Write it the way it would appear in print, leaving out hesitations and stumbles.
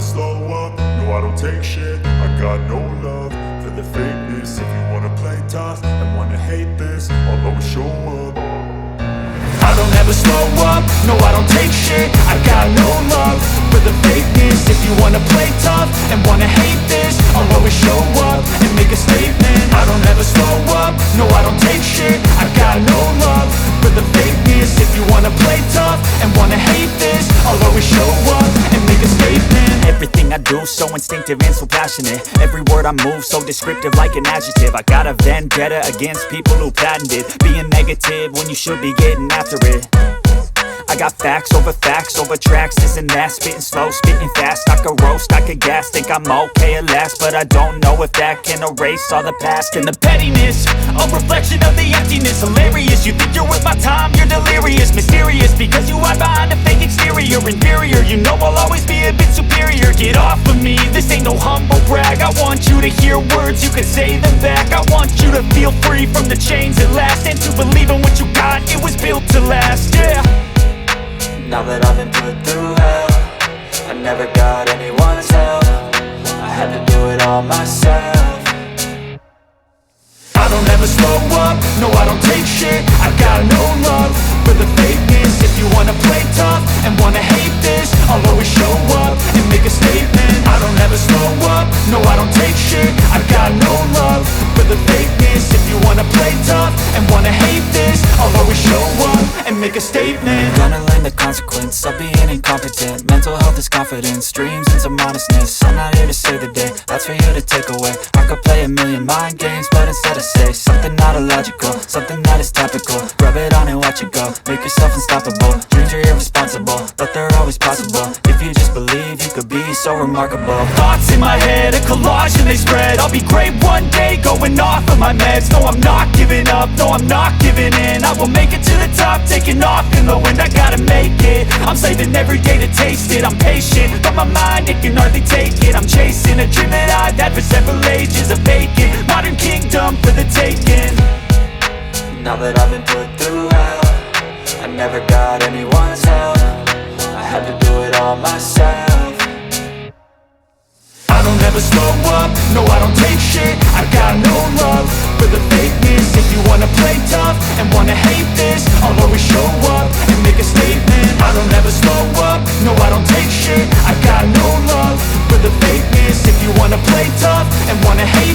slow up, no I don't take shit. I got no love for the fakeness. If you wanna play tough and wanna hate this, I'll always show up. I don't ever slow up, no I don't take shit. I got no love for the fakeness. If you wanna play tough and wanna hate this, I'll always show up and make a statement. I don't ever slow up, no I don't take shit. I got no love for the fakeness. If you wanna play tough and wanna hate this, I'll always show up and make a statement. Everything I do so instinctive and so passionate. Every word I move so descriptive like an adjective. I got a vendetta against people who patented being negative when you should be getting after it. I got facts over tracks, this and that. Spitting slow, spitting fast, I could roast, I could gas. Think I'm okay at last, but I don't know if that can erase all the past. And the pettiness, a reflection of the emptiness. Hilarious, you think you're worth my time, you're delirious. Mysterious, because you hide behind a fake exterior. Inferior, you know I'll always be a bit superior. Get off of me, this ain't no humble brag. I want you to hear words, you can say them back. I want you to feel free from the chains at last, and to believe in what you got, it was built to last, yeah. Now that I've been put through hell, I never got anyone's help. I had to do it all myself. I don't ever slow up, no I don't take shit. I got no love for the fakeness. If you wanna play tough and wanna hate this, I'll always show up and make a statement. I don't ever slow up, no I don't take shit. I got no love for the fakeness. If you wanna play tough and wanna hate this, I'll always show up and make a statement. Gonna learn the consequence of being incompetent. Mental health is confidence, dreams and some honestness. I'm not here to save the day, that's for you to take away. I could play a million mind games, but instead I say something not illogical, something that is topical. Rub it on and watch it go, make yourself unstoppable. Dreams are irresponsible, but they're always possible. If you just believe, you could be so remarkable. Thoughts in my head, a collage and they spread. I'll be great one day, going off of my meds. No, I'm not giving up, no, I'm not giving in. I will make it to the top, taking off in the wind. I gotta make it, I'm saving every day to taste it. I'm patient, but my mind, it can hardly take it. I'm chasing a dream that I've had for several ages. A vacant, modern kingdom for the taking. Now that I've been put through hell, I never got anyone's help. I had to do it all myself. I don't ever slow up, no I don't take shit. I got no love for the fakeness. If you wanna play tough and wanna hate this, I'll always show up and make a statement. I don't ever slow up, no I don't take shit. I got no love for the fakeness. If you wanna play tough and wanna hate